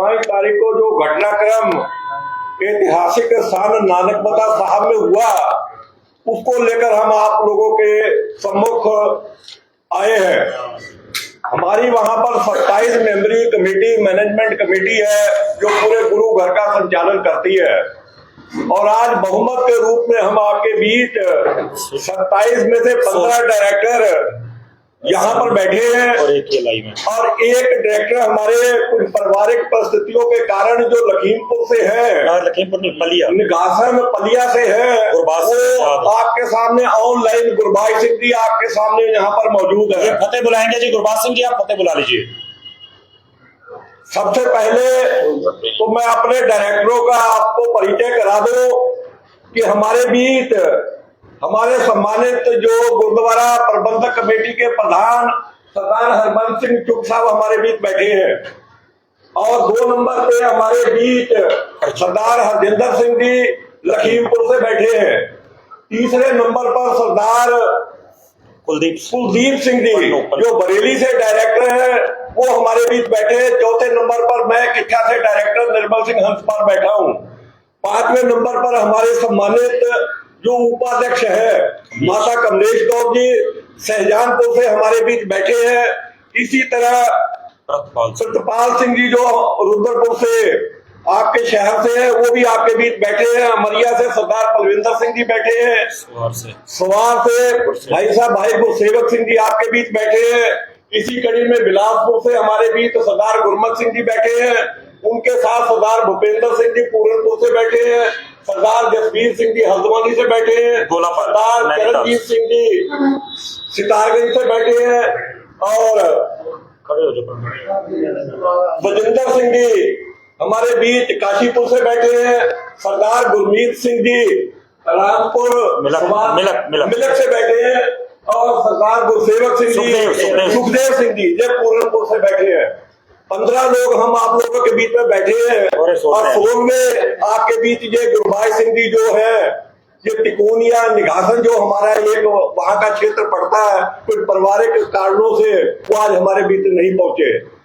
22 तारीख को जो घटनाक्रम ऐतिहासिक स्थान नानकमता साहब में हुआ, उसको लेकर हम आप लोगों के सम्मुख आए हैं। हमारी वहां पर 27 मेंबरी कमेटी, मैनेजमेंट कमेटी है जो पूरे गुरु घर का संचालन करती है, और आज बहुमत के रूप में हम आपके बीच 27 में से 15 डायरेक्टर यहाँ पर बैठे हैं, और एक डायरेक्टर हमारे कुछ पारिवारिक परिस्थितियों के कारण जो लखीमपुर से है, लखीमपुर निगासन पलिया से है, वो आपके सामने ऑनलाइन गुरबाज सिंह जी आपके सामने यहाँ पर मौजूद है। फतेह बुलाएंगे जी, गुरबाज सिंह जी आप फतेह बुला लीजिए। सबसे पहले तो मैं अपने डायरेक्टरों का आपको परिचय करा दूं कि हमारे बीच हमारे सम्मानित जो गुरुद्वारा प्रबंधक कमेटी के प्रधान सरदार हरबंस सिंह चुग साहब हमारे बीच बैठे हैं, और 2 नंबर पे हमारे बीच सरदार हरजिंदर सिंह जी लखीमपुर से बैठे हैं। तीसरे नंबर पर सरदार कुलदीप सिंह जी जो बरेली से डायरेक्टर है, वो हमारे बीच बैठे हैं। चौथे नंबर पर मैं किच्छा से डायरेक्टर निर्मल सिंह हंसपाल बैठा हूँ। 5वें नंबर पर हमारे सम्मानित जो उपाध्यक्ष है माता कमलेश कौर जी सहजानपुर से हमारे बीच बैठे हैं। इसी तरह सतपाल सिंह जी जो रुद्रपुर से आपके शहर से है, वो भी आपके बीच बैठे हैं। अमरिया से सरदार पलविंदर सिंह जी बैठे हैं। सवार से भाई साहब भाई गुरसेवक सिंह जी आपके बीच बैठे हैं। इसी कड़ी में बिलासपुर से हमारे बीच सरदार गुरमत सिंह जी बैठे हैं। उनके साथ सरदार भूपेंद्र सिंह जी पूरनपुर से बैठे हैं। सरदार जसवीर सिंह जी हल्द्वानी से बैठे हैं। सरदार चरणजीत सिंह जी सितारगंज से बैठे हैं, और बजिंदर सिंह जी हमारे बीच काशीपुर से बैठे हैं। सरदार गुरमीत सिंह जी रामपुर मिलक से बैठे हैं, और सरदार गुरसेवक सिंह जी सुखदेव सिंह जी ये पूरनपुर से बैठे हैं। 15 लोग हम आप लोगों के बीच में बैठे हैं, और 16 में आपके बीच ये गुरबाज सिंह जी जो है, ये टिकोनिया निगासन जो हमारा एक वहां का क्षेत्र पड़ता है, कुछ पारिवारिक कारणों से वो आज हमारे बीच नहीं पहुंचे।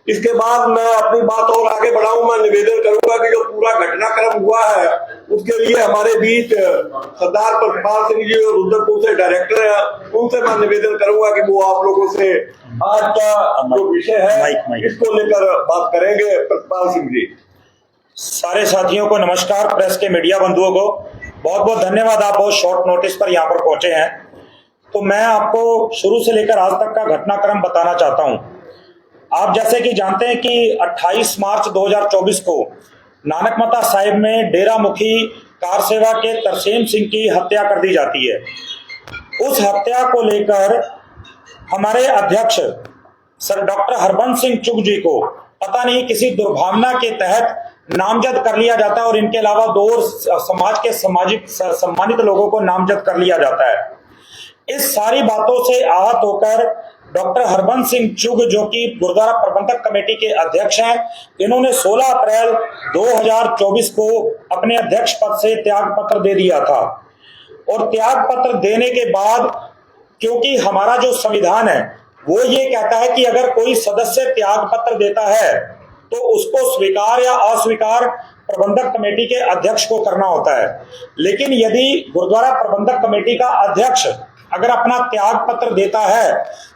इसके बाद मैं अपनी बात और आगे बढ़ाऊं, मैं निवेदन करूंगा कि जो पूरा घटनाक्रम हुआ है उसके लिए हमारे बीच सरदार प्रभुपाल सिंह जी और रुद्रपुर से डायरेक्टर हैं, उनसे मैं निवेदन करूंगा कि वो आप लोगों से आज का जो विषय है इसको लेकर बात करेंगे। प्रभुपाल सिंह जी। सारे साथियों को नमस्कार, प्रेस के मीडिया बंधुओं को बहुत बहुत धन्यवाद, आप बहुत शॉर्ट नोटिस पर यहाँ पर पहुंचे हैं। तो मैं आपको शुरू से लेकर आज तक का घटनाक्रम बताना चाहता हूँ। आप जैसे कि जानते हैं कि 28 मार्च 2024 को नानकमता साहिब में डेरा मुखी कार सेवा के तरसेम सिंह की हत्या कर दी जाती है। उस हत्या को लेकर हमारे अध्यक्ष सर डॉक्टर हरबंस सिंह चुग जी को पता नहीं किसी दुर्भावना के तहत नामजद कर लिया जाता है, और इनके अलावा 2 और समाज के सामाजिक सम्मानित लोगों को नामजद कर लिया जाता है। इस सारी बातों से आहत होकर डॉक्टर हरबंस सिंह चुग जो कि गुरुद्वारा प्रबंधक कमेटी के अध्यक्ष हैं, इन्होंने 16 अप्रैल 2024 को अपने अध्यक्ष पद से त्याग पत्र दे दिया था। और त्याग पत्र देने के बाद, क्योंकि हमारा जो संविधान है वो ये कहता है कि अगर कोई सदस्य त्याग पत्र देता है तो उसको स्वीकार या अस्वीकार प्रबंधक कमेटी के अध्यक्ष को करना होता है। लेकिन यदि गुरुद्वारा प्रबंधक कमेटी का अध्यक्ष अगर अपना त्याग पत्र देता है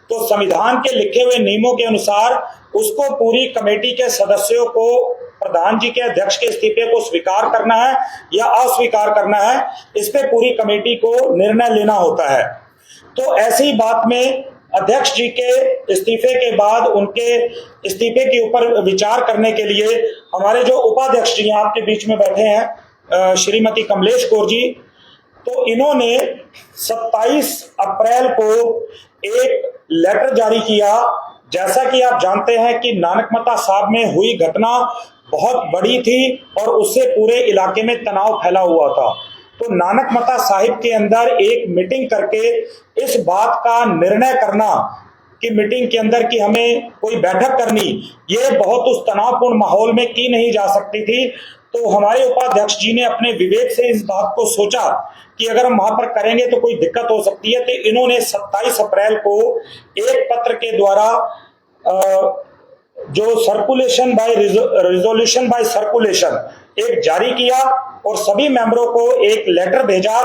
तो संविधान के लिखे हुए नियमों के अनुसार उसको पूरी कमेटी के सदस्यों को प्रधान जी के अध्यक्ष के इस्तीफे को स्वीकार करना है या अस्वीकार करना है, इस पे पूरी कमेटी को निर्णय लेना होता है। तो ऐसी बात में अध्यक्ष जी के इस्तीफे के बाद उनके इस्तीफे के ऊपर विचार करने के लिए हमारे जो उपाध्यक्ष जी आपके बीच में बैठे हैं श्रीमती कमलेश कौर जी, तो इन्होंने 27 अप्रैल को एक लेटर जारी किया। जैसा कि आप जानते हैं कि नानकमता साहब में हुई घटना बहुत बड़ी थी और उससे पूरे इलाके में तनाव फैला हुआ था। तो नानकमता साहिब के अंदर एक मीटिंग करके इस बात का निर्णय करना कि मीटिंग के अंदर कि हमें कोई बैठक करनी, ये बहुत उस तनावपूर्ण माहौल में की नहीं जा सकती थी। तो हमारे उपाध्यक्ष जी ने अपने विवेक से इस बात को सोचा कि अगर हम वहां पर करेंगे तो कोई दिक्कत हो सकती है। तो इन्होंने 27 अप्रैल को एक पत्र के द्वारा जो circulation by resolution by circulation एक जारी किया और सभी मेंबरों को एक लेटर भेजा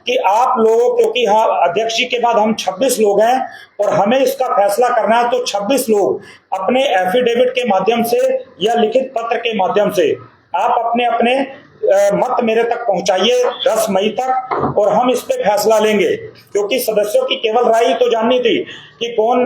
कि आप लोग, क्योंकि हाँ अध्यक्ष जी के बाद हम 26 लोग हैं और हमें इसका फैसला करना है, तो 26 लोग अपने एफिडेविट के माध्यम से या लिखित पत्र के माध्यम से आप अपने अपने मत मेरे तक पहुंचाइए 10 मई तक, और हम इस पे फैसला लेंगे। क्योंकि सदस्यों की केवल राय ही तो जाननी थी कि कौन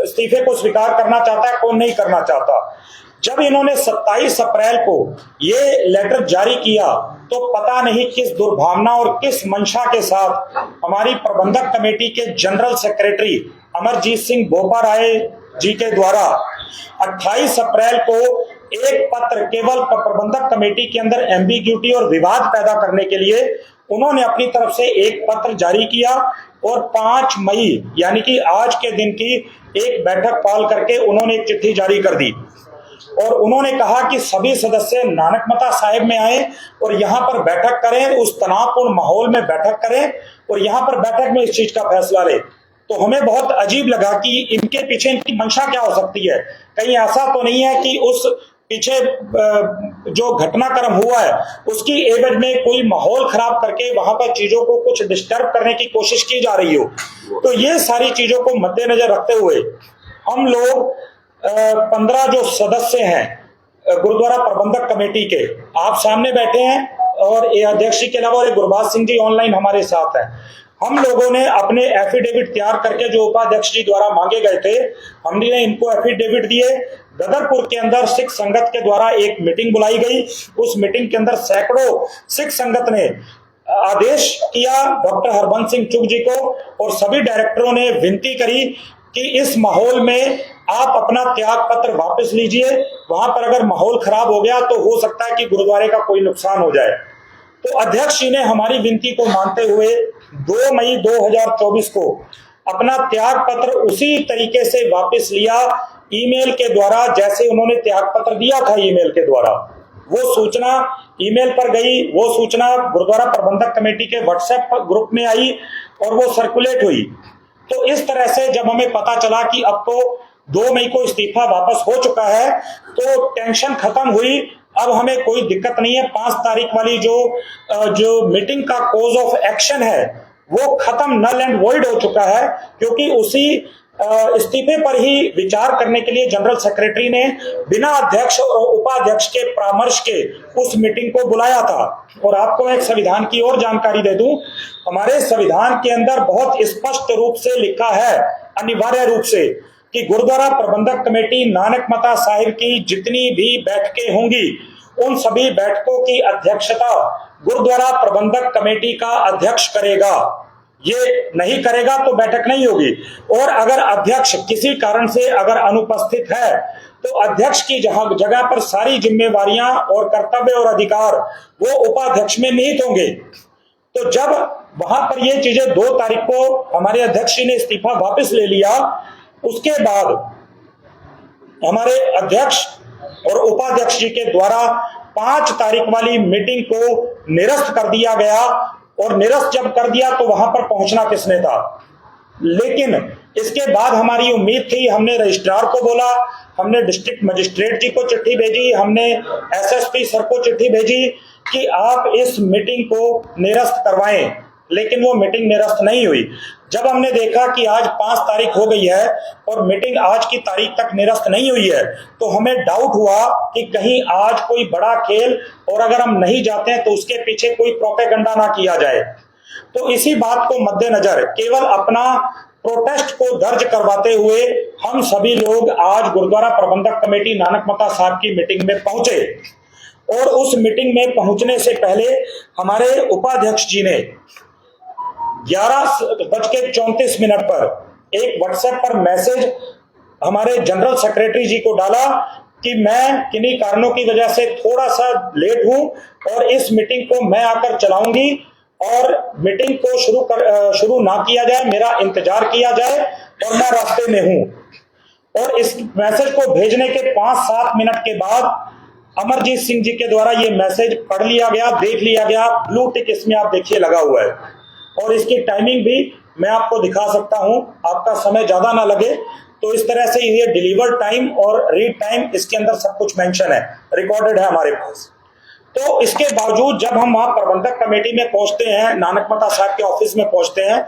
इस्तीफे को स्वीकार करना चाहता है, कौन नहीं करना चाहता। जब इन्होंने 27 अप्रैल को ये लेटर जारी किया तो पता नहीं किस दुर्भावना और किस मंशा के साथ हमारी प्रबंधक कमेटी के जनरल सेक्रेटरी अमरजीत सिंह बोपा राय जी के द्वारा 28 अप्रैल को एक पत्र केवल प्रबंधक कमेटी के अंदर एम्बिग्यूटी और विवाद पैदा करने के लिए उन्होंने अपनी तरफ से एक पत्र जारी किया और 5 मई यानी कि आज के दिन की एक बैठक कॉल करके उन्होंने एक चिट्ठी जारी कर दी और उन्होंने कहा कि सभी सदस्य नानकमता साहिब में आए और यहाँ पर बैठक करें, उस तनावपूर्ण माहौल में बैठक करें और यहाँ पर बैठक में इस चीज का फैसला ले। तो हमें बहुत अजीब लगा कि इनके पीछे इनकी मंशा क्या हो सकती है। कहीं ऐसा तो नहीं है कि उस पीछे जो घटनाक्रम हुआ है उसकी एवज में कोई माहौल खराब करके वहां पर चीजों को कुछ डिस्टर्ब करने की कोशिश की जा रही हो। तो ये सारी चीजों को मद्देनजर रखते हुए हम लोग 15 जो सदस्य हैं गुरुद्वारा प्रबंधक कमेटी के, आप सामने बैठे हैं और ये अध्यक्ष जी के अलावा और गुरबाज सिंह जी ऑनलाइन हमारे साथ हैं। हम लोगों ने अपने एफिडेविट तैयार करके जो उपाध्यक्ष जी द्वारा मांगे गए थे, हमने इनको एफिडेविट दिए। गदरपुर के अंदर सिख संगत के द्वारा एक मीटिंग बुलाई गई। उस मीटिंग के अंदर सैकड़ों सिख संगत ने आदेश किया डॉक्टर हरबंस सिंह चुग जी को और सभी डायरेक्टरों ने विनती करी कि इस माहौल में आप अपना त्याग पत्र वापस लीजिए। वहां पर अगर माहौल खराब हो गया तो हो सकता है कि गुरुद्वारे का कोई नुकसान हो जाए। तो अध्यक्ष जी ने हमारी विनती को मानते हुए 2 मई 2024 को अपना त्याग पत्र उसी तरीके से वापस लिया ईमेल के द्वारा, जैसे उन्होंने त्याग पत्र दिया था ईमेल के द्वारा। वो सूचना ईमेल पर गई, वो सूचना गुरुद्वारा प्रबंधक कमेटी के व्हाट्सएप ग्रुप में आई और वो सर्कुलेट हुई। तो इस तरह से जब हमें पता चला कि अब तो 2 मई को इस्तीफा वापस हो चुका है तो टेंशन खत्म हुई। अब हमें कोई दिक्कत नहीं है। 5 तारीख वाली जो मीटिंग का कोज ऑफ एक्शन है वो खत्म, नल एंड वॉइड हो चुका है, क्योंकि उसी इस्तीफे पर ही विचार करने के लिए जनरल सेक्रेटरी ने बिना अध्यक्ष और उपाध्यक्ष के परामर्श के उस मीटिंग को बुलाया था। और आपको एक संविधान की और जानकारी दे दूं, हमारे संविधान के अंदर बहुत स्पष्ट रूप से लिखा है, अनिवार्य रूप से, कि गुरुद्वारा प्रबंधक कमेटी नानकमता साहिब की जितनी भी बैठकें होंगी उन सभी बैठकों की अध्यक्षता गुरुद्वारा प्रबंधक कमेटी का अध्यक्ष करेगा। ये नहीं करेगा तो बैठक नहीं होगी। और अगर अध्यक्ष किसी कारण से अगर अनुपस्थित है तो अध्यक्ष की जगह पर सारी जिम्मेवारियां और कर्तव्य और अधिकार वो उपाध्यक्ष में निहित होंगे। तो जब वहां पर ये चीजें 2 तारीख को हमारे अध्यक्ष जी ने इस्तीफा वापस ले लिया, उसके बाद हमारे अध्यक्ष और उपाध्यक्ष जी के द्वारा 5 तारीख वाली मीटिंग को निरस्त कर दिया गया। और निरस्त जब कर दिया तो वहां पर पहुंचना किसने था। लेकिन इसके बाद हमारी उम्मीद थी, हमने रजिस्ट्रार को बोला, हमने डिस्ट्रिक्ट मजिस्ट्रेट जी को चिट्ठी भेजी, हमने एसएसपी सर को चिट्ठी भेजी कि आप इस मीटिंग को निरस्त करवाएं, लेकिन वो मीटिंग निरस्त नहीं हुई। जब हमने देखा कि आज 5 तारीख हो गई है और मीटिंग आज की तारीख तक निरस्त नहीं हुई है, तो हमें डाउट हुआ कि कहीं आज कोई बड़ा खेल, और अगर हम नहीं जाते हैं तो उसके पीछे कोई प्रोपेगेंडा ना किया जाए। तो इसी बात को मद्देनजर केवल अपना प्रोटेस्ट को दर्ज करवाते हुए हम सभी लोग आज गुरुद्वारा प्रबंधक कमेटी नानकमता साहब की मीटिंग में पहुंचे। और उस मीटिंग में पहुंचने से पहले हमारे उपाध्यक्ष जी ने 11:34 पर एक व्हाट्सएप पर मैसेज हमारे जनरल सेक्रेटरी जी को डाला कि मैं किन्हीं कारणों की वजह से थोड़ा सा लेट हूं और इस मीटिंग को मैं आकर चलाऊंगी और मीटिंग को शुरू ना किया जाए, मेरा इंतजार किया जाए और मैं रास्ते में हूं। और इस मैसेज को भेजने के 5-7 मिनट के बाद अमरजीत सिंह जी के द्वारा ये मैसेज पढ़ लिया गया, देख लिया गया। ब्लू टिक इसमें आप देखिए लगा हुआ है और इसकी टाइमिंग भी मैं आपको दिखा सकता हूं, आपका समय ज्यादा ना लगे। तो इस तरह से ये डिलीवर टाइम और रीड टाइम इसके अंदर सब कुछ मेंशन है, रिकॉर्डेड है हमारे पास। तो इसके बावजूद जब हम वहां प्रबंधक कमेटी में पहुंचते हैं, नानक मता साहब के ऑफिस में पहुंचते हैं,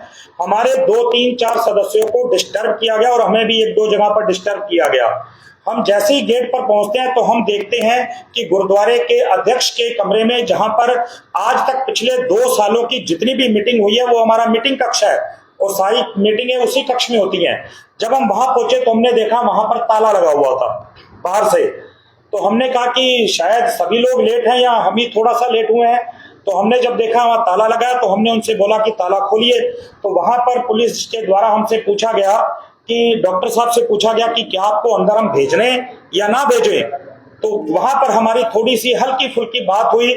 हमारे 2, 3, 4 सदस्यों को डिस्टर्ब किया गया और हमें भी 1-2 जगह पर डिस्टर्ब किया गया। हम जैसे ही गेट पर पहुंचते हैं तो हम देखते हैं कि गुरुद्वारे के अध्यक्ष के कमरे में, जहां पर आज तक पिछले 2 सालों की जितनी भी मीटिंग हुई है वो हमारा मीटिंग कक्ष है और सारी मीटिंगें उसी कक्ष में होती हैं। जब हम वहां पहुंचे तो हमने देखा वहां पर ताला लगा हुआ था बाहर से। तो हमने कहा कि शायद सभी लोग लेट हैं या हम ही थोड़ा सा लेट हुए हैं। तो हमने जब देखा वहां ताला लगा है तो हमने उनसे बोला कि ताला खोलिए। तो वहां पर पुलिस के द्वारा हमसे पूछा गया कि डॉक्टर साहब से पूछा गया कि क्या आपको अंदर हम भेजने या ना भेजें। तो वहां पर हमारी थोड़ी सी हल्की फुल्की बात हुई,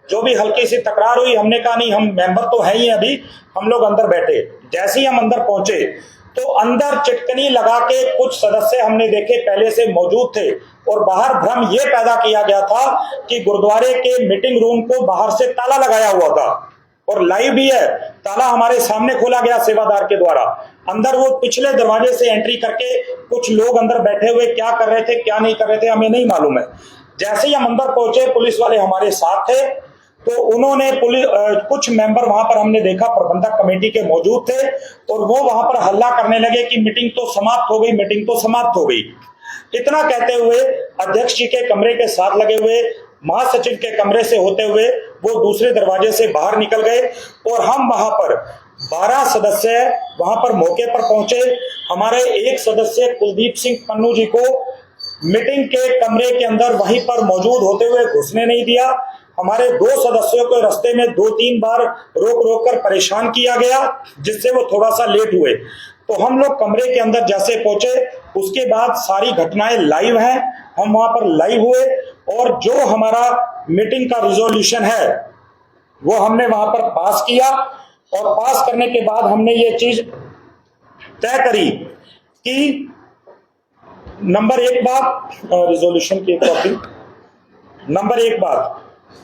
जो भी हल्की सी तकरार हुई। हमने कहा नहीं, हम मेंबर तो है ही अभी, हम लोग अंदर बैठे। जैसे ही हम अंदर पहुंचे तो अंदर चिटकनी लगा के कुछ सदस्य हमने देखे पहले से मौजूद थे और बाहर भ्रम यह पैदा किया गया था कि गुरुद्वारे के मीटिंग रूम को बाहर से ताला लगाया हुआ था और लाइव भी है, ताला हमारे सामने खोला गया सेवादार के द्वारा। अंदर वो पिछले दरवाजे से एंट्री करके कुछ लोग अंदर बैठे हुए क्या कर रहे थे क्या नहीं कर रहे थे हमें नहीं मालूम है। जैसे ही हम अंदर पहुंचे पुलिस वाले हमारे साथ थे तो उन्होंने कुछ मेंबर वहां पर हमने देखा प्रबंधक कमेटी के मौजूद थे और वो वहां पर हल्ला करने लगे कि मीटिंग तो समाप्त हो गई, मीटिंग तो समाप्त हो गई। इतना कहते हुए अध्यक्ष जी के कमरे के साथ लगे हुए महासचिव के कमरे से होते हुए वो दूसरे दरवाजे से बाहर निकल गए और हम वहां पर 12 सदस्य वहां पर मौके पर पहुंचे। हमारे एक सदस्य कुलदीप सिंह पन्नू जी को मीटिंग के कमरे के अंदर वहीं पर मौजूद होते हुए घुसने नहीं दिया। हमारे 2 सदस्यों को रास्ते में 2-3 बार रोक कर परेशान किया गया, जिससे वो थोड़ा सा लेट हुए। तो हम लोग कमरे के अंदर जैसे पहुंचे उसके बाद सारी घटनाएं लाइव हैं, हम वहां पर लाइव हुए और जो हमारा मीटिंग का रिजोल्यूशन है वो हमने वहां पर पास किया और पास करने के बाद हमने ये चीज तय करी कि नंबर 1 बात, रिजोल्यूशन की कॉपी, नंबर 1 बात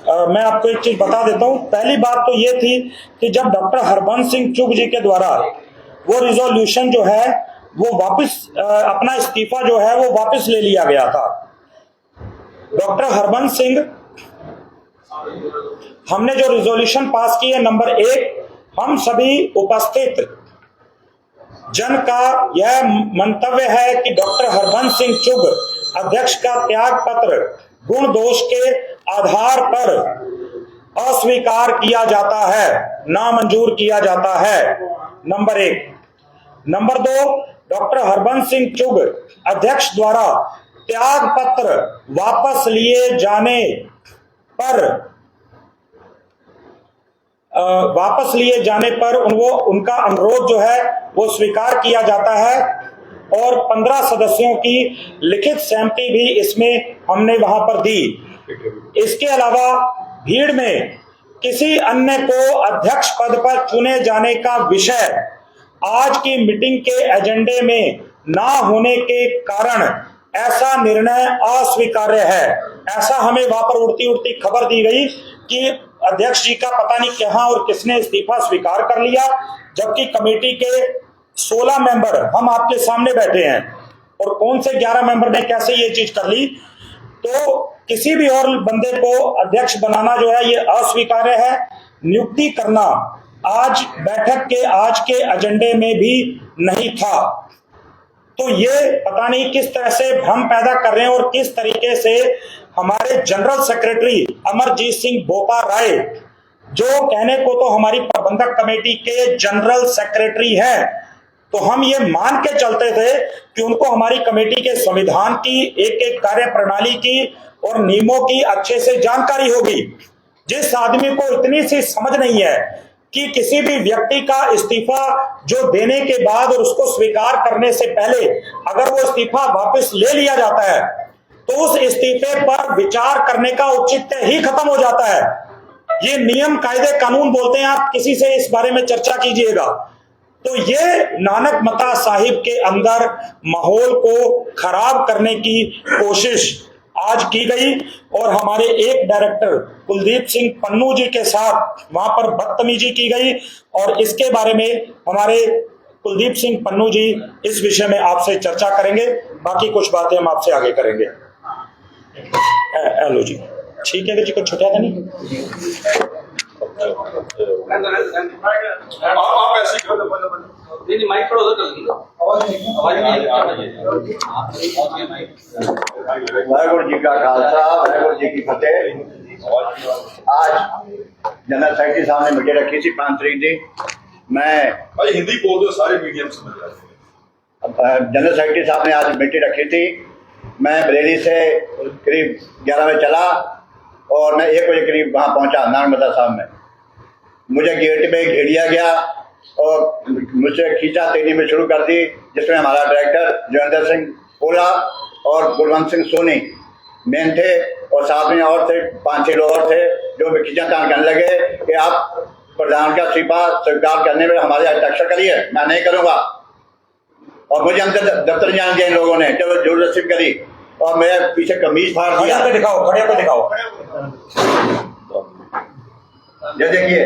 मैं आपको एक चीज बता देता हूं। पहली बात तो ये थी कि जब डॉक्टर हरबंस सिंह चुग जी के द्वारा वो रिजोल्यूशन जो है वो वापस अपना इस्तीफा जो है वो वापस ले लिया गया था। डॉक्टर हरबंस सिंह, हमने जो रिजोल्यूशन पास की है नंबर 1, हम सभी उपस्थित जन का यह मंतव्य है कि डॉक्टर हरबंस सिंह चुग अध्यक्ष का त्याग पत्र गुण दोष के आधार पर अस्वीकार किया जाता है, नामंजूर किया जाता है, number 1। Number 2, doctor Harbans Singh चुग अध्यक्ष द्वारा त्याग पत्र वापस लिए जाने पर उनका अनुरोध जो है वो स्वीकार किया जाता है और 15 सदस्यों की लिखित सहमति भी इसमें हमने वहां पर दी। इसके अलावा भीड़ में किसी अन्य को अध्यक्ष पद पर चुने जाने का विषय आज की मीटिंग के एजेंडे में ना होने के कारण ऐसा निर्णय अस्वीकार्य है। ऐसा हमें वहां पर उड़ती उड़ती खबर दी गई कि अध्यक्ष जी का पता नहीं कहां और किसने इस्तीफा स्वीकार कर लिया, जबकि कमेटी के 16 मेंबर हम आपके सामने बैठे हैं और कौन से 11 मेंबर ने कैसे ये चीज कर ली। तो किसी भी और बंदे को अध्यक्ष बनाना जो है ये अस्वीकार्य है। नियुक्ति करना आज बैठक के आज के एजेंडे में भी नहीं था। तो ये पता नहीं किस तरह से भ्रम पैदा कर रहे हैं और किस तरीके से हमारे जनरल सेक्रेटरी अमरजीत सिंह बोपा राय, जो कहने को तो हमारी प्रबंधक कमेटी के जनरल सेक्रेटरी हैं, तो हम ये मान के चलते थे कि उनको हमारी कमेटी के संविधान की एक एक कार्य प्रणाली की और नियमों की अच्छे से जानकारी होगी। जिस आदमी को इतनी सी समझ नहीं है कि किसी भी व्यक्ति का इस्तीफा जो देने के बाद और उसको स्वीकार करने से पहले अगर वो इस्तीफा वापस ले लिया जाता है तो उस इस्तीफे पर विचार करने का औचित्य ही खत्म हो जाता है। ये नियम कायदे कानून बोलते हैं, आप किसी से इस बारे में चर्चा कीजिएगा। तो ये नानक मता साहिब के अंदर माहौल को खराब करने की कोशिश आज की गई और हमारे एक डायरेक्टर कुलदीप सिंह पन्नू जी के साथ वहां पर बदतमीजी की गई और इसके बारे में हमारे कुलदीप सिंह पन्नू जी इस विषय में आपसे चर्चा करेंगे। बाकी कुछ बातें हम आपसे आगे करेंगे। हेलो जी, ठीक है जी, कुछ छुटा था नहीं? आप ऐसे नहीं, माइक पर उधर कर वाहेगुरु जी का खालसा, वाहेगुरु जी की फतेह। आज जनरल सेक्रेटरी साहब ने मीटिंग रखी थी 5 तारीख थी। मैं भाई हिंदी बोल दो, सारे मीडियम समझ जाते। जनरल सेक्रेटरी साहब ने आज मीटिंग रखी थी। मैं बरेली से करीब 11 बजे चला और मैं 1 बजे करीब वहाँ पहुँचा नानमता साहब में। मुझे गेट में घेरिया गया और मुझसे खींचातानी में शुरू कर दी, जिसमें हमारा डायरेक्टर जोगिंदर सिंह पोला और गुरवंत सिंह सोनी मेन थे और साथ में और थे 5-6 लोग और थे, जो खींचातान करने लगे कि आप प्रधान का इस्तीफा स्वीकार करने में हमारे हस्ताक्षर करिए। मैं नहीं करूँगा और मुझे अंदर दफ्तर जाने दिया इन लोगों ने। चलो जबरदस्ती करी और मेरे पीछे कमीज फाड़ दिया। खड़े पे दिखाओ। ये देखिए,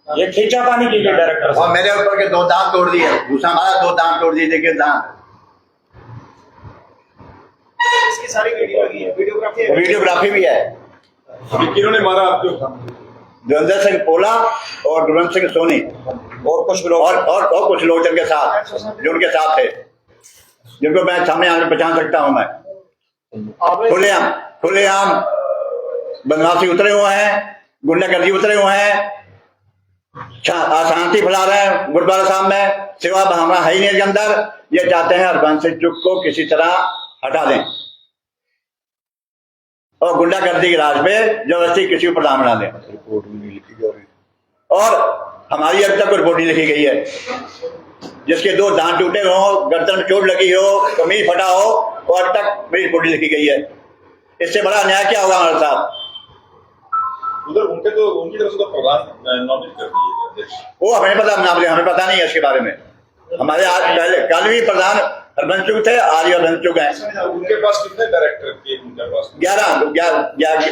ये खींचातानी की गई डायरेक्टर और मेरे ऊपर के 2 दांत तोड़ दिए, दूसरा हमारा 2 दांत तोड़ दिए। देखिए दांत, इसकी सारी वीडियो लगी है, वीडियोग्राफी भी है। किन्होंने मारा आपको? जोगिंदर सिंह पोला और गुरवंत सिंह सोनी और कुछ लोग और कुछ लोग जिनके साथ जो उनके साथ थे, जिनको मैं सामने आने पहचान सकता हूं। मैं खुलेआम बदमाशी उतरे हुए हैं, गुंडागर्दी उतरे हुए हैं, अशांति फैला रहे हैं गुरुद्वारा साहब में। सेवा भावना है ही नहीं के अंदर। ये चाहते हैं हरबंस सिंह चुग को किसी तरह हटा दें और गुंडागर्दी के राज पे जबरदस्ती किसी को प्रधान बना दें। रिपोर्ट भी नहीं लिखी जा रही और हमारी अब तक रिपोर्ट नहीं लिखी गई है, जिसके 2 दांत टूटे हो, गर्दन में चोट लगी हो, कमीज फटा हो और अब तक मेरी रिपोर्ट नहीं लिखी गई है। इससे बड़ा अन्याय क्या होगा हमारे साथ? उधर उनकी तरफ से तो प्रधान नॉमिनेट कर दिए गए। वो हमें पता, हमें पता नहीं है इसके बारे में। हमारे आज पहले कल भी प्रधान हरबंस चुग थे, आज हरबंस चुग हैं। उनके पास कितने डायरेक्टर थे? उनके पास 11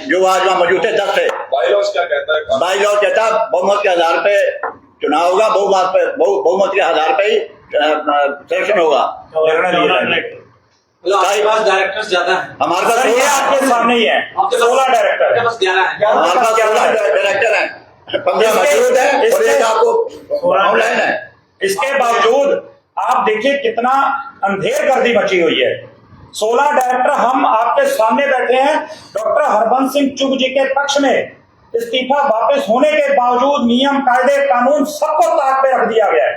जो आज वहाँ मौजूद थे 10 थे। बाईलॉज क्या कहता है? बाईलॉज कहता है बहुमत के आधार पे चुनाव होगा, बहुमत के आधार पे ही सिलेक्शन होगा। आपके पास डायरेक्टर्स ज्यादा हैं। हमारे पास ये आपके सामने ही है, 16 डायरेक्टर आपके पास 11 है। हमारे पास 16 डायरेक्टर हैं, 15 मौजूद हैं और एक आपको ऑनलाइन है। इसके बावजूद आप देखिए कितना अंधेर गर्दी मची हुई है। 16 डायरेक्टर हम आपके सामने बैठे हैं। डॉक्टर हरबंस सिंह चुग जी के पक्ष में इस्तीफा वापस होने के बावजूद नियम कायदे कानून सबको ताक पे रख दिया गया है।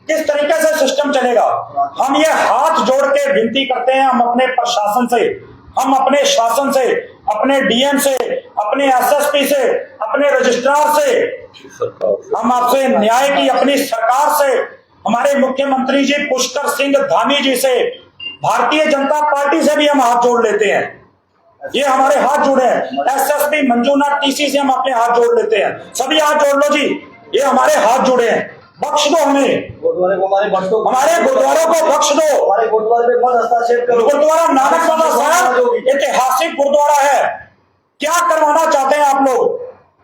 किस तरीके से सिस्टम चलेगा? हम ये हाथ जोड़ के विनती करते हैं, हम अपने प्रशासन से, हम अपने शासन से, अपने डीएम से, अपने एसएसपी से, अपने रजिस्ट्रार से, हम आपसे न्याय की अपनी सरकार से, हमारे मुख्यमंत्री जी पुष्कर सिंह धामी जी से, भारतीय जनता पार्टी से भी हम हाथ जोड़ लेते हैं। ये हमारे हाथ जुड़े हैं। एसएसपी मंजूनाथ टीसी से हम अपने हाथ जोड़ लेते हैं। सभी हाथ जोड़ लो जी, ये हमारे हाथ जुड़े हैं। बख्श दो हमें, गुरुद्वारे को हमारे बख्श दो, हमारे गुरुद्वारों को बख्श दो। हमारे गुरुद्वारे पे मत हस्तक्षेप करो। गुरुद्वारा नानकमता साहब ऐतिहासिक गुरुद्वारा है। क्या करवाना चाहते हैं आप लोग?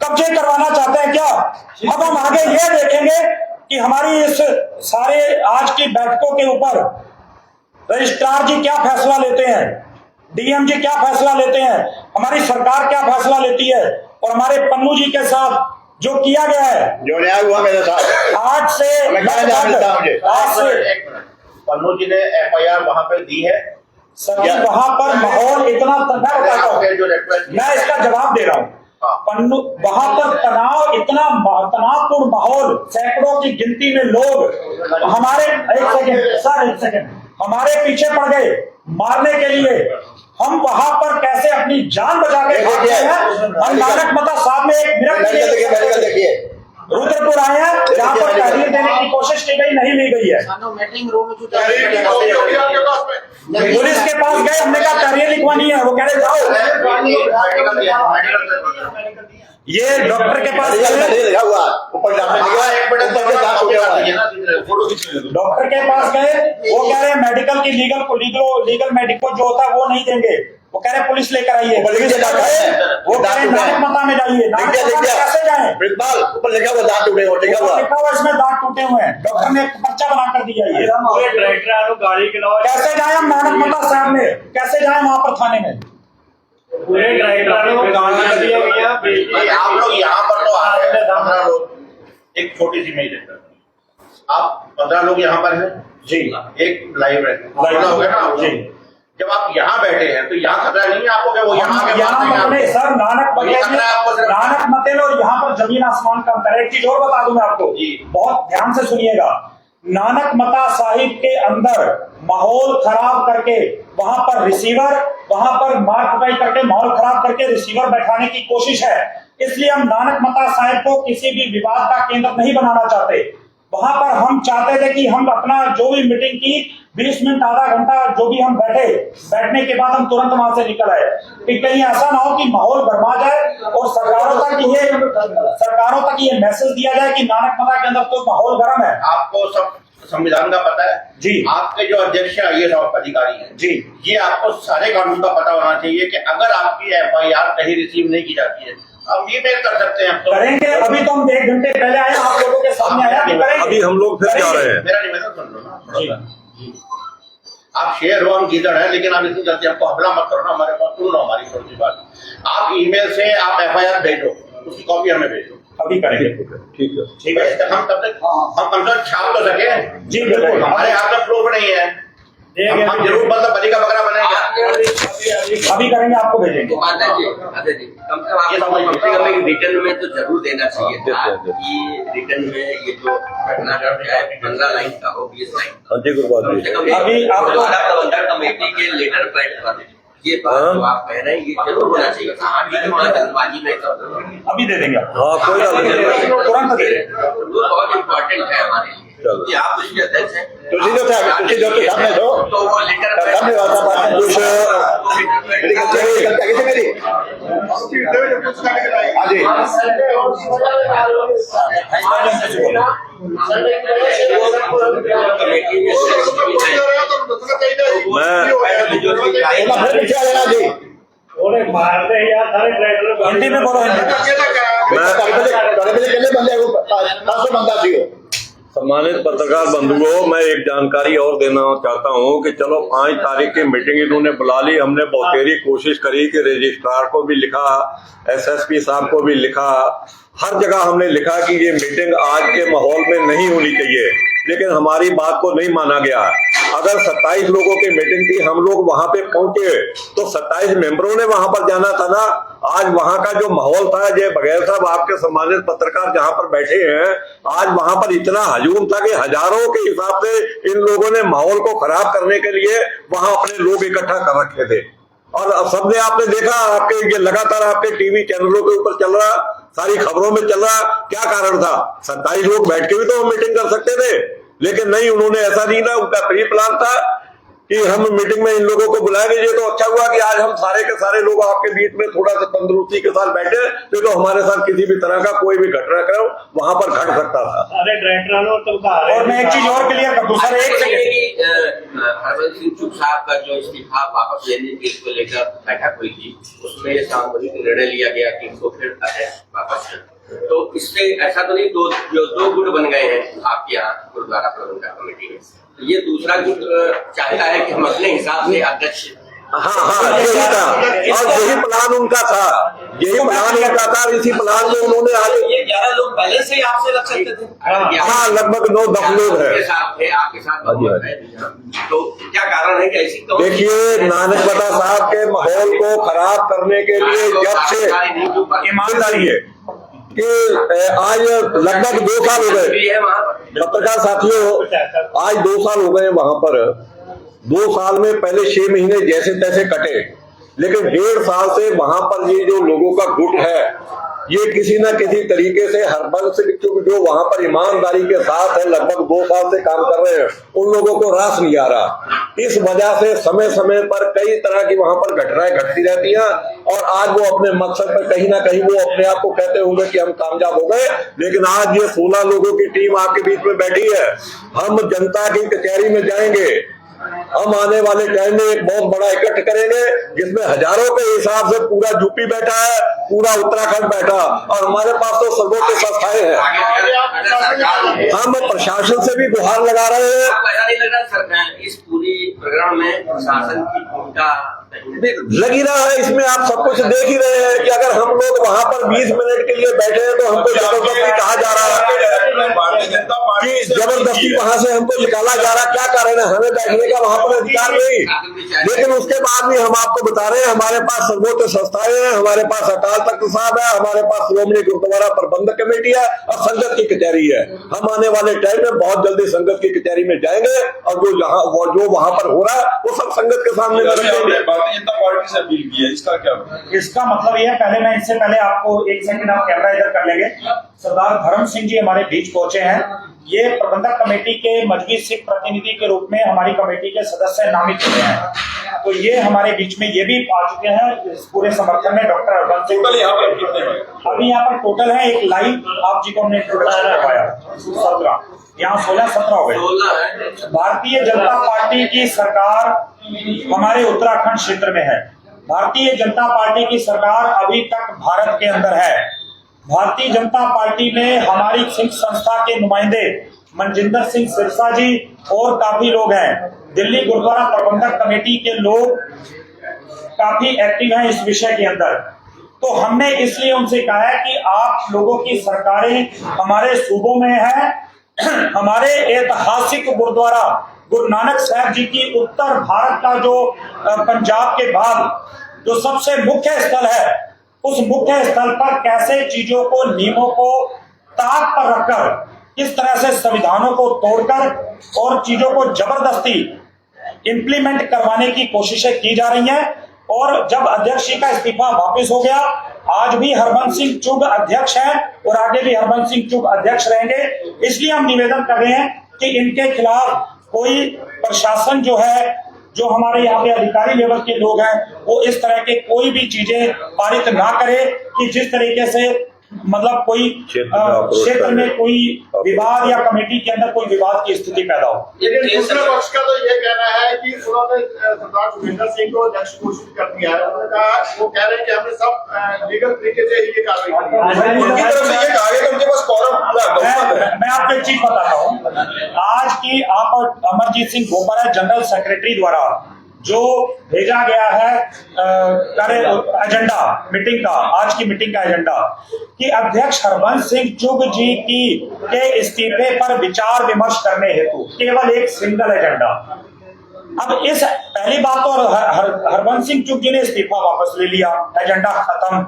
कब्जे करवाना चाहते हैं क्या? अब हम आगे ये देखेंगे कि हमारी इस सारे आज की बैठकों के ऊपर रजिस्ट्रार जी क्या फैसला लेते हैं, डीएम जी क्या फैसला लेते हैं, हमारी सरकार क्या फैसला लेती है, और हमारे पन्नू जी के साथ जो किया गया है, जो न्याय हुआ मेरे साथ, आज से पन्नू जी ने FIR वहां पे दी है। सभी वहां पर माहौल इतना मैं इसका जवाब दे रहा हूँ। पन्नू वहां पर इतना तनावपूर्ण माहौल, सैकड़ों की गिनती में लोग हमारे एक सेकंड हमारे पीछे पड़ गए मारने के लिए। हम वहां पर कैसे अपनी जान बचा के भागते हैं। हम नानकमता साहब में एक मिनट के लिए देखिए रुद्रपुर आए हैं, जहाँ पर तहरीर देने की कोशिश की गई, नहीं ली गई है। पुलिस के पास गए, हमने कहा तहरीर लिखवानी है, वो कह रहे जाओ। ये डॉक्टर के पास गए, डॉक्टर के पास गए, वो कह रहे हैं मेडिकल की लीगल मेडिकल जो होता है वो नहीं देंगे। वो कह रहे पुलिस लेकर आइए, ऊपर लिख दिया जाता है, वो कह रहे नानक मता में जाइए। नानक मता में कैसे जाए? प्रिंसिपल ऊपर लिखा हुआ दांत टूटे हुए, लिखा हुआ लिखा हुआ इसमें दांत टूटे हुए हैं, डॉक्टर ने एक पर्चा बना कर दिया। ये गाड़ी के अलावा कैसे जाए हम नानक मता साहब में, कैसे जाए वहां पर थाने में? पूरे ड्राइवर आप लोग यहाँ पर तो आ रहे हैं 15 लोग, एक छोटी सी मेज है, आप 15 लोग यहाँ पर हैं जी, एक लाइव है हो गया ना जी। जब आप यहाँ बैठे हैं तो यहाँ खतरा नहीं है आपको कि वो यहाँ के सर नानक मतेल और यहाँ पर जमीन आसमान का अंतर है। एक चीज और बता दूं मैं आपको, बहुत ध्यान से सुनिएगा। नानक मता साहिब के अंदर माहौल खराब करके वहां पर रिसीवर, वहां पर मार कुटाई करके माहौल खराब करके रिसीवर बैठाने की कोशिश है। इसलिए हम नानक मता साहिब को किसी भी विवाद का केंद्र नहीं बनाना चाहते। वहां पर हम चाहते थे कि हम अपना जो भी मीटिंग की 20 मिनट आधा घंटा जो भी हम बैठने के बाद हम तुरंत वहां से निकल आए, कि कहीं ऐसा ना हो कि माहौल गरमा जाए और सरकारों तक ये मैसेज दिया जाए कि नानक मता के अंदर तो माहौल गर्म है। आपको सब संविधान का पता है जी, आपके जो अध्यक्ष आईएएस अधिकारी हैं जी, ये आपको सारे कानून का पता होना चाहिए कि अगर आपकी FIR कहीं रिसीव नहीं की जाती है आप ईमेल कर सकते हैं। तो करेंगे, अभी तो हम 1 घंटे पहले आए, आप लोगों के सामने आया, अभी हम लोग फिर जा रहे हैं। मेरा निवेदन सुन लो ना, आप शेर हो हम गीदड़ है, लेकिन आप इतनी जल्दी हमको हमला मत करो ना, हमारे पास सुनो ना हमारी थोड़ी सी बात। आप ईमेल से आप FIR भेजो, उसकी कॉपी हमें भेजो, अभी करेंगे। ठीक है। हम तब तक हम कम से कम छाप तो सके जी बिल्कुल, हमारे हाथ में प्रूफ नहीं है, हम जरूर मतलब बली का बकरा बनेगा। अभी करेंगे, आपको भेजेंगे। कम से कम एक रिटर्न में तो जरूर देना चाहिए था कि रिटर्न में ये जो घटना है 15 लाइन का हो 20 लाइन का, अभी आप तो प्रबंधक कमेटी के लेटर पैड पर ये बात जो आप कह रहे हैं ये जरूर होना चाहिए था। आगे की बात जल्दबाजी में कर अभी दे देंगे, हाँ कोई बात नहीं, तुरंत दे देंगे। वो बहुत इम्पोर्टेंट है हमारे लिए कि आप उसके अध्यक्ष हैं तो सामने दो तो वो लेटर सामने कुछ मेरी हाँ जी हिंदी में बोलो, सम्मानित पत्रकार बंधुओं, मैं एक जानकारी और देना चाहता हूं कि चलो 5 तारीख की मीटिंग इन्होंने बुला ली, हमने बहुत देरी कोशिश करी कि रजिस्ट्रार को भी लिखा, SSP साहब को भी लिखा, हर जगह हमने लिखा कि ये मीटिंग आज के माहौल में नहीं होनी चाहिए, लेकिन हमारी बात को नहीं माना गया। अगर 27 लोगों की मीटिंग थी, हम लोग वहां पे पहुंचे तो 27 मेंबरों ने वहां पर जाना था ना। आज वहां का जो माहौल था, जय बघेल साहब आपके सम्मानित पत्रकार जहां पर बैठे हैं, आज वहां पर इतना हजूम था कि हजारों के हिसाब से इन लोगों ने माहौल को खराब करने के लिए वहां अपने लोग इकट्ठा कर रखे थे। और अब सबने आपने देखा, आपके ये लगातार आपके टीवी चैनलों के ऊपर चल रहा, सारी खबरों में चल रहा, क्या कारण था? 27 लोग बैठ के भी तो हम मीटिंग कर सकते थे, लेकिन नहीं, उन्होंने ऐसा नहीं ना, उनका प्री प्लान था कि हम मीटिंग में इन लोगों को बुलाएंगे। ये तो अच्छा हुआ कि आज हम सारे के सारे लोग आपके बीच में थोड़ा सा तंदुरुस्ती के साथ बैठे, तो हमारे साथ किसी भी तरह का कोई भी घटनाक्रम वहां पर घट सकता था। और मैं एक चीज और क्लियर कर दूं सर, एक सेकंड, हरबंस सिंह चुग साहब का जो इस्तीफा वापस लेने के को लेकर बैठक हुई थी, उसमें सामूहिक निर्णय लिया गया कि इनको फिर वापस, तो इससे ऐसा तो नहीं दो गुट बन गए हैं आपके यहाँ गुरुद्वारा प्रबंधक कमेटी में, ये दूसरा गुट चाहता है कि हम अपने हिसाब से अध्यक्ष। हाँ यही था, और यही प्लान उनका था, यही प्लान उनका था। इसी प्लान में उन्होंने आज ये 11 लोग पहले से ही आपसे लग सकते थे। हाँ लगभग 9-10 लोग हैं आपके साथ तो क्या कारण है कि ऐसी? देखिए, नानक मता साहब के माहौल को खराब करने के लिए जब से ईमानदारी है कि आज लगभग 2 साल हो गए, पत्रकार साथियों, आज 2 साल हो गए वहां पर। 2 साल में पहले 6 महीने जैसे तैसे कटे, लेकिन 1.5 साल से वहां पर ये जो लोगों का गुट है, ये किसी न किसी तरीके से हरबंस जो वहां पर ईमानदारी के साथ है, लगभग 2 साल से काम कर रहे हैं, उन लोगों को रास नहीं आ रहा। इस वजह से समय समय पर कई तरह की वहां पर घटनाएं घटती रहती हैं, और आज वो अपने मकसद पर कहीं ना कहीं वो अपने आप को कहते होंगे कि हम कामयाब हो गए, लेकिन आज ये 16 लोगों की टीम आपके बीच में बैठी है। हम जनता की कचहरी में जाएंगे, हम आने वाले टाइम में एक बहुत बड़ा इकट्ठ करेंगे जिसमें हजारों के हिसाब से पूरा यूपी बैठा है, पूरा उत्तराखंड बैठा, और हमारे पास तो सर्वोच्च संस्थाएं हैं। हम प्रशासन से भी गुहार लगा रहे हैं। आपको ऐसा नहीं लग रहा सरकार इस पूरी प्रकरण में प्रशासन की भूमिका लगी रहा है? इसमें आप सब कुछ देख ही रहे हैं कि अगर हम लोग वहां पर 20 मिनट के लिए बैठे हैं तो हमको जबरदस्ती कहा जा रहा है कि जबरदस्ती वहां से हमको निकाला जा रहा है। क्या कारण है? हमें बैठने का वहां पर अधिकार नहीं। लेकिन उसके बाद भी हम आपको बता रहे हैं हमारे पास सर्वोच्च संस्थाएं हैं, हमारे पास अकाल तख्त साहब है, हमारे पास श्रोमणी गुरुद्वारा प्रबंधक कमेटी है और संगत की कचहरी है। हम आने वाले टाइम में बहुत जल्दी संगत की कचहरी में जाएंगे और जो वहां पर हो रहा है वो सब संगत के सामने रखेंगे। भारतीय जनता पार्टी से अपील की है, इसका क्या? इसका मतलब ये है, पहले मैं इससे पहले आपको एक सेकंड आप कैमरा इधर कर लेंगे। सरदार धर्म सिंह जी हमारे बीच पहुंचे हैं। ये प्रबंधक कमेटी के मजबी सिख प्रतिनिधि के रूप में हमारी कमेटी के सदस्य नामित हुए हैं। तो ये हमारे बीच में ये भी आ चुके हैं इस पूरे समर्थन में। डॉक्टर हरबंस सिंह टोटल यहाँ पर कितने हैं? अभी यहाँ पर टोटल है, एक लाइव आप जी को हमने इंट्रोडक्शन करवाया 17, यहाँ 16-17 हो गए। भारतीय जनता पार्टी की सरकार हमारे उत्तराखंड क्षेत्र में है। भारतीय जनता पार्टी की सरकार अभी तक भारत के अंदर है। भारतीय जनता पार्टी में हमारी सिख संस्था के नुमाइंदे मनजिंदर सिंह सिरसा जी और काफी लोग हैं। दिल्ली गुरुद्वारा प्रबंधक कमेटी के लोग काफी एक्टिव हैं इस विषय के अंदर। तो हमने इसलिए उनसे कहा है कि आप लोगों की सरकारें हमारे सूबों में है। हमारे ऐतिहासिक गुरुद्वारा गुरु नानक साहब जी की उत्तर भारत का जो पंजाब के बाद जो सबसे मुख्य स्थल है, उस मुख्य स्थल पर कैसे चीजों को, नियमों को ताक पर रखकर, किस तरह से संविधानों को तोड़कर और चीजों को जबरदस्ती इंप्लीमेंट करवाने की कोशिशें की जा रही हैं। और जब अध्यक्ष जी का इस्तीफा वापस हो गया, आज भी हरबंस सिंह चुग अध्यक्ष हैं और आगे भी हरबंस सिंह चुग अध्यक्ष रहेंगे। इसलिए हम निवेदन कर रहे हैं कि इनके खिलाफ कोई प्रशासन जो है, जो हमारे यहाँ पे अधिकारी लेवल के लोग हैं, वो इस तरह के कोई भी चीजें पारित ना करे कि जिस तरीके से मतलब कोई क्षेत्र में कोई विवाद या कमेटी के अंदर कोई विवाद की स्थिति पैदा हो। लेकिन दूसरे पक्ष का तो ये कहना है कि उन्होंने सरदार सुखविंदर सिंह को अध्यक्ष घोषित कर दिया है। उन्होंने कहा, वो कह रहे हैं कि हमने सब लीगल तरीके से ये कार्रवाई की है। उनकी तरफ से ये कहा गया कि उनके पास कॉरम मैं आपको एक चीज बताता हूँ। आज की आप अमरजीत सिंह गोपारा जनरल सेक्रेटरी द्वारा जो भेजा गया है एजेंडा मीटिंग का, आज की मीटिंग का एजेंडा कि अध्यक्ष हरबंस सिंह चुग जी के इस्तीफे पर विचार विमर्श करने हेतु केवल एक सिंगल एजेंडा। अब इस पहली बात तो हरबंस सिंह चुग जी ने इस्तीफा वापस ले लिया, एजेंडा खत्म।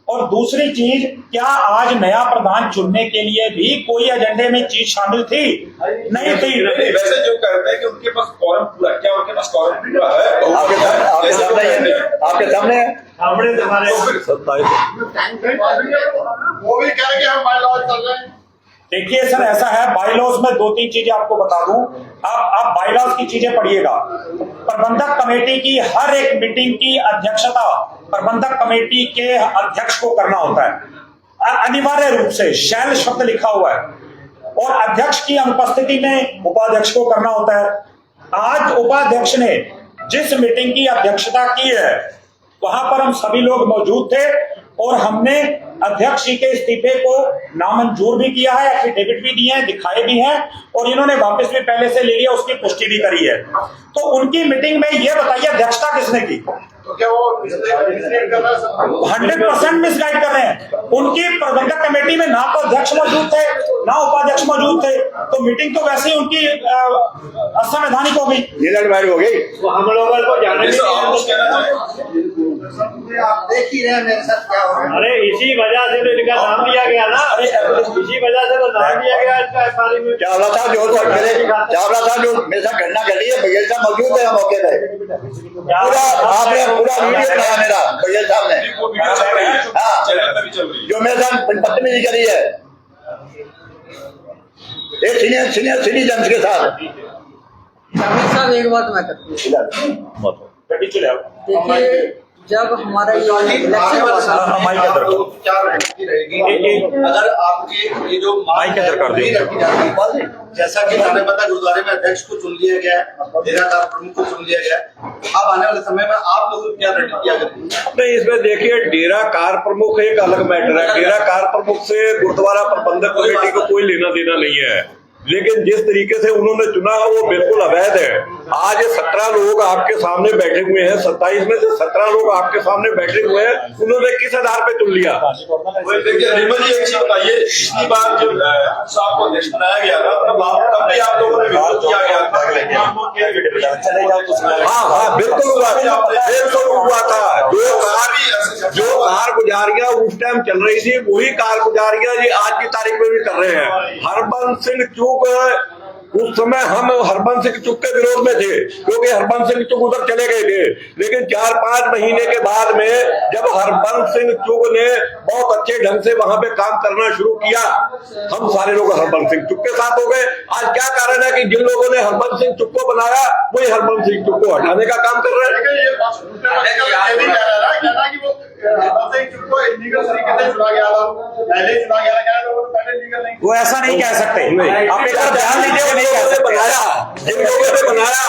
और दूसरी चीज, क्या आज नया प्रधान चुनने के लिए भी कोई एजेंडे में चीज शामिल थी? नहीं थी। वैसे जो कहते हैं कि उनके पास कॉरम पूरा, क्या उनके पास कॉरम पूरा है? आपके सामने वो भी कह रहे हैं कि हम बायलॉज कर रहे हैं। देखिए सर, ऐसा है, बाईलॉज में 2-3 चीजें आपको बता दूं। आप बाईलॉज की चीजें पढ़िएगा। प्रबंधक कमेटी की हर एक मीटिंग की अध्यक्षता प्रबंधक कमेटी के अध्यक्ष को करना होता है, अनिवार्य रूप से शैल शब्द लिखा हुआ है। और अध्यक्ष की अनुपस्थिति में उपाध्यक्ष को करना होता है। आज उपाध्यक्ष ने जिस मीटिंग की अध्यक्षता की है, वहां पर हम सभी लोग मौजूद थे और हमने अध्यक्ष जी के इस्तीफे को नामंजूर भी किया है, एफिडेविट भी दिए हैं, दिखाए भी हैं और इन्होंने वापस भी पहले से ले लिया, उसकी पुष्टि भी करी है। तो उनकी मीटिंग में ये बताइए अध्यक्षता किसने की? तो क्या वो मिसगाइड कर रहा है? 100% मिसगाइड कर रहे हैं। उनकी प्रबंधक कमेटी में ना तो अध्यक्ष मौजूद थे ना उपाध्यक्ष मौजूद थे, तो मीटिंग तो वैसे ही उनकी असंवैधानिक हो गई, निलंबित हो गई। तो हम लोगों को जाने आप देख ही रहे हैं मेरे साथ क्या हो रहा है। अरे इसी वजह से तो इनका नाम लिया गया ना, इसी वजह से तो नाम लिया गया इसका एफआईआर में। चावला साहब जो मेरे साथ घटना घटी है, बघेल साहब मौजूद है मौके पे। पूरा आपने पूरा वीडियो बनाया मेरा, बघेल साहब ने। हाँ, जो मेरे साथ बदतमीजी करी है एक सीनियर सिटीजन के साथ। साहब एक बात मैं करती हूँ, देखिए जब हमारा ये इलेक्शन हुआ था, माइक अंदर करो। क्या रणनीति रहेगी अगर आपके ये जो माइक अंदर कर नहीं दो। रखी जाती है, जैसा कि जाने पता गुरुद्वारे में अध्यक्ष को चुन लिया गया है, डेराकार प्रमुख को चुन लिया गया है, अब आने वाले समय में आप लोग क्या रणनीति करेंगे? नहीं, इसमें देखिए डेरा कार प्रमुख एक अलग मैटर है। डेरा कार प्रमुख से गुरुद्वारा प्रबंधक कमेटी को कोई लेना देना नहीं है, लेकिन जिस तरीके से उन्होंने चुना वो बिल्कुल अवैध है। आज 17 लोग आपके सामने बैठे हुए हैं, 27 में से 17 लोग आपके सामने बैठे हुए हैं, उन्होंने किस आधार पे चुन लिया? देखिए निर्मल जी, एक चीज बताइए, पिछली बार जब साहब को अध्यक्ष बनाया गया था तब भी आप लोगों ने विरोध किया गया था। हाँ, बिल्कुल हुआ था। जो कारगुजारियां उस टाइम चल रही थी वही कारगुजारियां ये आज की तारीख में भी कर रहे हैं। हरबंस सिंह चूक उस समय हम हरबंस सिंह चुग के विरोध में थे, क्योंकि हरबंस सिंह चुग उधर चले गए थे। लेकिन 4-5 महीने के बाद में जब हरबंस सिंह चुग ने बहुत अच्छे ढंग से वहां पे काम करना शुरू किया, हम सारे लोग हरबंस सिंह चुग के साथ हो गए। आज क्या कारण है कि जिन लोगों ने हरबंस सिंह चुग को बनाया वही हरबंस सिंह चुग को हटाने का काम कर रहे हैं। वो ऐसा नहीं कह सकते, आप एक बार ध्यान दीजिए, वो नहीं कह सकते। जिन लोगों ने बनाया,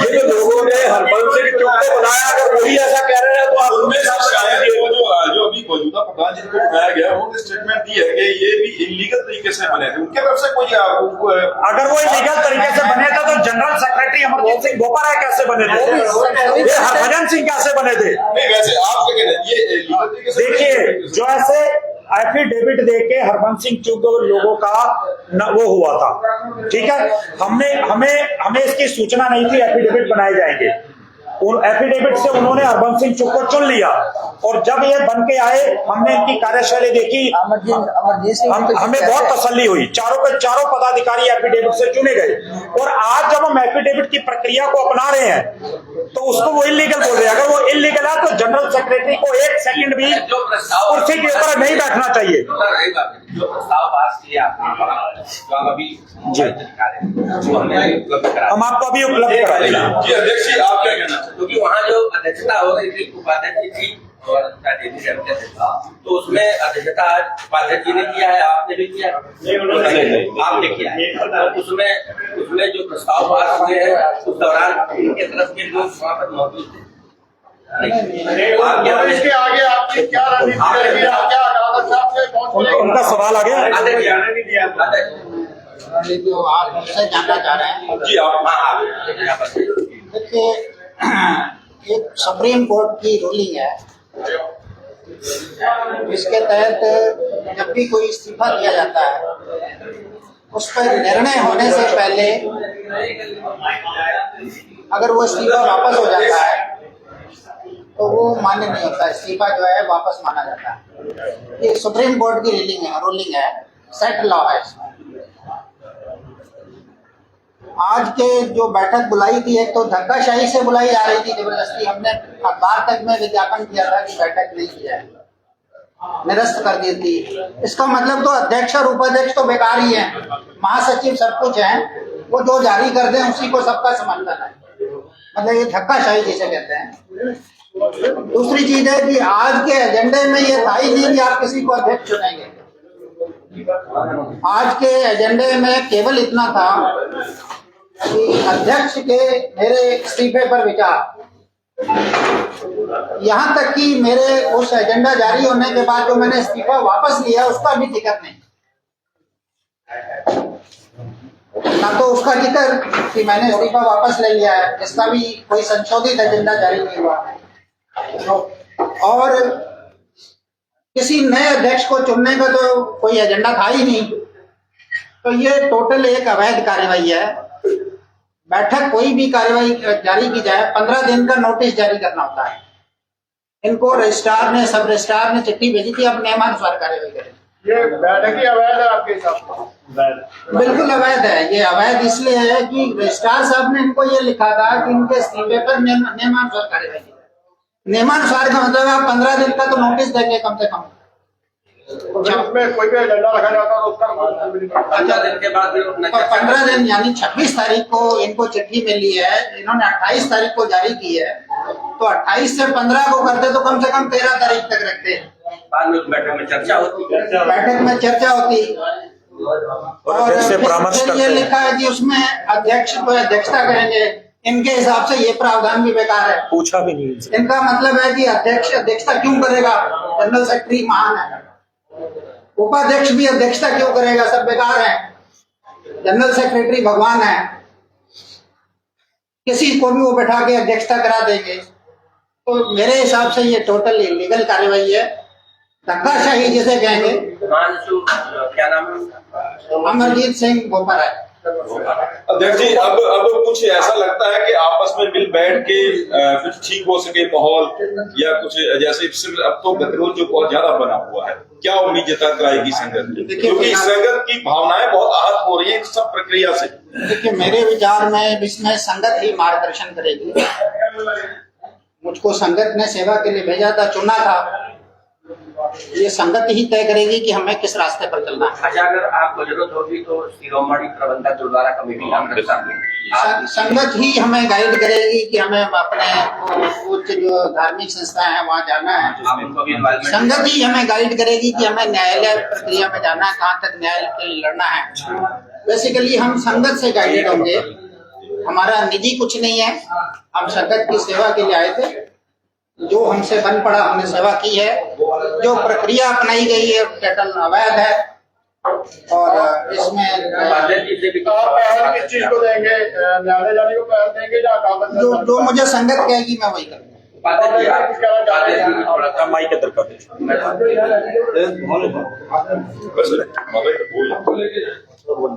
जिन लोगों ने हरबंस सिंह चुग को बनाया, अगर वही ऐसा कह रहे हैं तो आप उनमें शायद वो जो अभी मौजूदा प्रधान जी को बनाया गया उन्होंने स्टेटमेंट दी है कि ये भी इलीगल तरीके से बने थे। उनके तरफ से कोई अगर वो इलीगल तरीके से बने थे तो जनरल सेक्रेटरी अमरजीत सिंह बोपाराय कैसे बने थे? ये हरभजन सिंह कैसे बने थे? नहीं, वैसे आप क्या कहना है, ये लीगल तरीके से देखिए, जो ऐसे एफिडेविट देके हरबंस सिंह चुग लोगों का वो हुआ था, ठीक है। हमें इसकी सूचना नहीं थी एफिडेविट बनाए जाएंगे। उन एफिडेविट से उन्होंने हरबंस सिंह चुग को चुन लिया, और जब ये बन के आए हमने इनकी कार्यशैली देखी, हमें बहुत तसल्ली हुई। चारों के चारों पदाधिकारी एफिडेविट से चुने गए, और आज जब हम एफिडेविट की प्रक्रिया को अपना रहे हैं तो उसको वो इलीगल बोल रहे हैं। अगर वो इलीगल है तो जनरल सेक्रेटरी को 1 सेकंड भी कुर्सी के ऊपर नहीं बैठना चाहिए। जो प्रस्ताव पास किया अभी हम आपको अभी उपलब्ध कराएंगे। जी अध्यक्ष जी, आप क्या कहना? क्योंकि वहाँ जो अध्यक्षता हो रही थी उपाध्यक्ष थी और तो उसमें अध्यक्षता उपाध्यक्ष जी ने किया है, आपने भी किया, आपने किया है। उसमें जो प्रस्ताव पास हुए हैं उस दौरान इनके तरफ के लोग वहाँ पर मौजूद थे। इसके आगे आपकी क्या रणनीति रहेगी? आप क्या अदालत साहब से पहुंच उनका सवाल आ गया। आप मुझसे जानना चाह रहे हैं? जी आप देखिए, एक सुप्रीम कोर्ट की रूलिंग है जिसके तहत जब भी कोई इस्तीफा दिया जाता है उस पर निर्णय होने से पहले अगर वो इस्तीफा वापस हो जाता है तो वो मान्य नहीं होता, इस्तीफा जो है वापस माना जाता है। ये सुप्रीम कोर्ट की रूलिंग है, सेट लॉ है। आज के जो बैठक बुलाई थी, एक तो धक्काशाही से बुलाई जा रही थी, जबरदस्ती। हमने अखबार तक में विज्ञापन किया था कि बैठक नहीं की जाए, निरस्त कर दी थी। इसका मतलब तो अध्यक्ष और उपाध्यक्ष तो बेकार ही हैं, महासचिव सब कुछ हैं, वो जो जारी कर दें उसी को सबका समर्थन है। मतलब ये धक्काशाही जिसे कहते हैं। दूसरी चीज है कि आज के एजेंडे में ये था ही नहीं कि आप किसी को अध्यक्ष चुनेंगे। आज के एजेंडे में केवल इतना था कि अध्यक्ष के मेरे इस्तीफे पर विचार, यहाँ तक कि मेरे उस एजेंडा जारी होने के बाद जो मैंने इस्तीफा वापस लिया उसका भी जिक्र नहीं, ना तो उसका जिक्र कि मैंने इस्तीफा वापस ले लिया है, इसका भी कोई संशोधित एजेंडा जारी नहीं हुआ, और किसी नए अध्यक्ष को चुनने का तो कोई एजेंडा था ही नहीं। तो ये टोटल एक अवैध कार्रवाई है। बैठक कोई भी कार्रवाई जारी की जाए 15 दिन का नोटिस जारी करना होता है। इनको रजिस्ट्रार ने, सब रजिस्ट्रार ने चिट्ठी भेजी थी, अब नियमानुसार कार्रवाई करें। ये बैठक ही अवैध है आपके हिसाब से? बिल्कुल अवैध है। ये अवैध इसलिए है कि रजिस्ट्रार साहब ने इनको ये लिखा था कि इनके इस्तीफे पर नियमानुसार कार्रवाई की। नियमानुसार का मतलब आप 15 दिन का तो नोटिस देंगे कम से कम। उसमें कोई भी एजेंडा रखा जाता है उसका 15 दिन के बाद 15 दिन यानी 26 तारीख को इनको चिट्ठी मिली है, इन्होंने 28 तारीख को जारी की है। तो 28 से 15 को करते तो कम से कम 13 तारीख तक रखते। बाद में उस बैठक में चर्चा होती है। बैठक में चर्चा होती और अध्यक्ष से परामर्श फिर करते ये हैं। लिखा है कि उसमें अध्यक्ष को अध्यक्षता करेंगे। इनके हिसाब से ये प्रावधान भी बेकार है। पूछा भी नहीं इनसे। इनका मतलब है कि अध्यक्ष अध्यक्षता क्यों करेगा? जनरल सेक्रेटरी महान है। उपाध्यक्ष भी अध्यक्षता क्यों करेगा? सब बेकार है। जनरल सेक्रेटरी भगवान है। किसी को भी वो बैठा के अध्यक्षता करा देंगे। तो मेरे हिसाब से ये टोटल इलीगल कार्रवाई है, धक्काशाही जिसे कहेंगे। क्या नाम है? अमरजीत सिंह बोपरा है। अध्यक्ष जी, अब कुछ ऐसा लगता है कि आपस में मिल बैठ के कुछ ठीक हो सके माहौल, या कुछ जैसे सिर्फ अब तो गतिरोध जो बहुत ज्यादा बना हुआ है, क्या उम्मीद जता कराएगी संगत? क्योंकि संगत की भावनाएं बहुत आहत हो रही है इस सब प्रक्रिया से। देखिए, मेरे विचार में इसमें संगत ही मार्गदर्शन करेगी। मुझको संगत ने सेवा के लिए भेजा था, चुना था। ये संगत ही तय करेगी कि हमें किस रास्ते पर चलना है। अच्छा, अगर आपको जरूरत होगी तो शिरोमणि प्रबंधक गुरुद्वारा कमेटी संगत ही हमें गाइड करेगी कि हमें अपने उच्च जो धार्मिक संस्थाएं हैं वहाँ जाना है। संगत ही हमें गाइड करेगी कि हमें न्यायालय प्रक्रिया में जाना है, कहाँ तक न्यायालय के लिए लड़ना है। बेसिकली हम संगत से गाइडेड होंगे। हमारा निजी कुछ नहीं है। हम संगत की सेवा के लिए आए थे। जो हमसे बन पड़ा हमने सेवा की है। जो प्रक्रिया अपनाई गई है टोटल अवैध है। और इसमें आप पहल किस चीज को देंगे? न्यायालय जाने को पहल देंगे या अदालत में? जो मुझे संगत कहेगी मैं वही करूँगा। माइक अंदर कर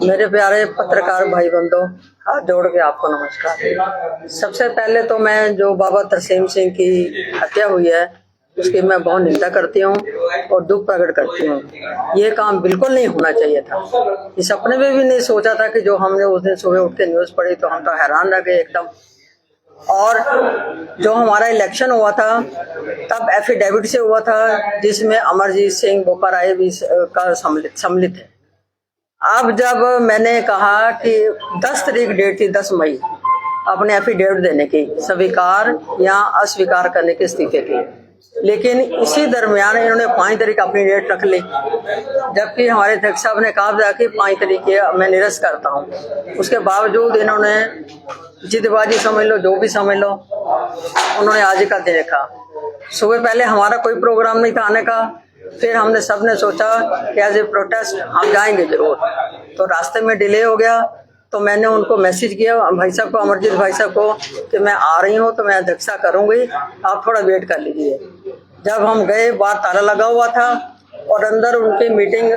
मेरे प्यारे पत्रकार भाई बंधु, हाथ जोड़ के आपको नमस्कार। सबसे पहले तो मैं जो बाबा तरसेम सिंह की हत्या हुई है उसकी मैं बहुत निंदा करती हूँ और दुख प्रकट करती हूँ। ये काम बिल्कुल नहीं होना चाहिए था। इस सपने में भी नहीं सोचा था कि जो हमने उस दिन सुबह उठ के न्यूज पढ़ी तो हम तो हैरान रह गए एकदम। और जो हमारा इलेक्शन हुआ था तब एफिडेविट से हुआ था जिसमें अमरजीत सिंह बोपरा भी का सम्मिलित है। अब जब मैंने कहा कि 10 तारीख डेट थी, 10 मई, अपने एफिडेविट देने की, स्वीकार या अस्वीकार करने की स्थिति थी, लेकिन इसी दरमियान इन्होंने 5 तारीख अपनी डेट रख ली, जबकि हमारे अध्यक्ष साहब ने कहा था कि 5 तारीख मैं निरस्त करता हूँ। उसके बावजूद इन्होंने जिदबाजी समझ लो, जो भी समझ लो, उन्होंने आज का दिन रखा। सुबह पहले हमारा कोई प्रोग्राम नहीं था आने का। फिर हमने सबने सोचा कि एज ए प्रोटेस्ट हम जाएंगे जरूर। तो रास्ते में डिले हो गया तो मैंने उनको मैसेज किया भाई साहब को, अमरजीत भाई साहब को, कि मैं आ रही हूँ तो मैं अध्यक्षता करूंगी, आप थोड़ा वेट कर लीजिए। जब हम गए बाहर ताला लगा हुआ था और अंदर उनकी मीटिंग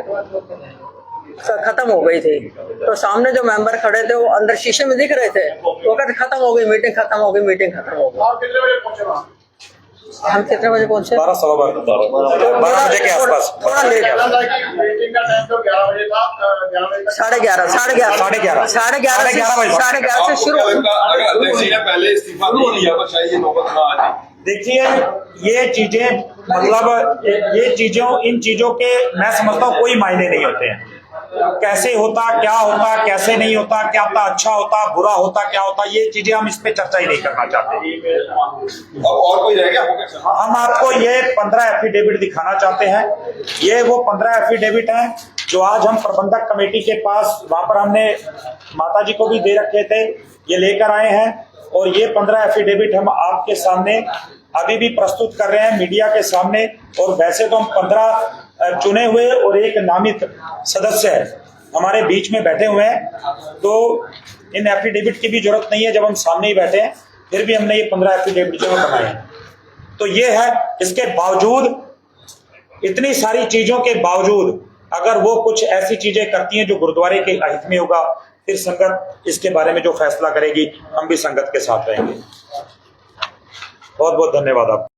खत्म हो गई थी। तो सामने जो मेंबर खड़े थे वो अंदर शीशे में दिख रहे थे। वो कहते खत्म हो गई मीटिंग, खत्म हो गई मीटिंग, खत्म हो गई। आप कितने बजे पहुंचे वहाँ? हम कितने बजे पहुंचे? 12 बजे के आसपास। थोड़ा लेट। मीटिंग का टाइम तो 11 बजे था। 11 बजे तक 11:30 से शुरू। अगर अध्यक्ष जी ने पहले इस्तीफा नहीं दिया तो शायद ये नौबत ना आ जाए। देखिए, ये चीजें मतलब इन चीजों के मैं समझता हूँ कोई मायने नहीं होते हैं। कैसे होता, क्या होता, कैसे नहीं होता, क्या होता, अच्छा होता, बुरा होता, क्या होता, ये चीजें हम इस पे चर्चा ही नहीं करना चाहते। और कोई रह गया? हम आपको ये 15 एफिडेविट दिखाना चाहते हैं। ये वो 15 एफिडेविट हैं जो आज हम प्रबंधक कमेटी के पास, वहां पर हमने माता जी को भी दे रखे थे, ये लेकर आए हैं। और ये 15 एफिडेविट हम आपके सामने अभी भी प्रस्तुत कर रहे हैं मीडिया के सामने। और वैसे तो हम 15 चुने हुए और एक नामित सदस्य हमारे बीच में बैठे हुए हैं, तो इन एफिडेविट की भी जरूरत नहीं है जब हम सामने ही बैठे हैं। फिर भी हमने ये 15 एफिडेविट जो बनाए हैं। तो ये है, इसके बावजूद, इतनी सारी चीजों के बावजूद अगर वो कुछ ऐसी चीजें करती हैं जो गुरुद्वारे के हित में होगा, फिर संगत इसके बारे में जो फैसला करेगी, हम भी संगत के साथ रहेंगे। बहुत बहुत धन्यवाद आप।